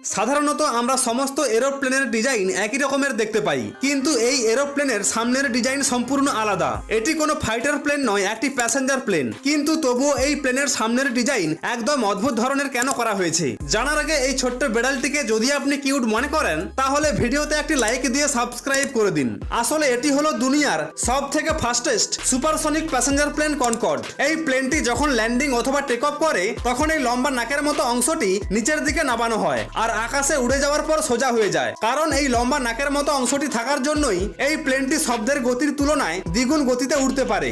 সাধারণত আমরা সমস্ত এরোপ্লেনের ডিজাইন একই রকমের দেখতে পাই, কিন্তু এই এরোপ্লেনের সামনের ডিজাইন সম্পূর্ণ আলাদা। এটি কোনো ফাইটার প্লেন নয়, একটি প্যাসেঞ্জার প্লেন, কিন্তু তবুও এই প্লেনের সামনের ডিজাইন একদম অদ্ভুত ধরনের কেন করা হয়েছে। জানার আগে এই ছোট্ট বেড়ালটিকে যদি আপনি কিউট মনে করেন তাহলে ভিডিওতে একটি লাইক দিয়ে সাবস্ক্রাইব করে দিন। আসলে এটি হলো দুনিয়ার সব থেকে fastest supersonic passenger plane Concorde. এই প্লেনটি যখন ল্যান্ডিং অথবা টেক অফ করে তখন এই লম্বা নাকের মতো অংশটি নিচের দিকে নামানো হয় আর আকাশে উড়ে যাওয়ার পর সোজা হয়ে যায়। কারণ এই লম্বা নাকের মতো অংশটি থাকার জন্যই এই প্লেনটি শব্দের গতির তুলনায় দ্বিগুণ গতিতে উড়তে পারে।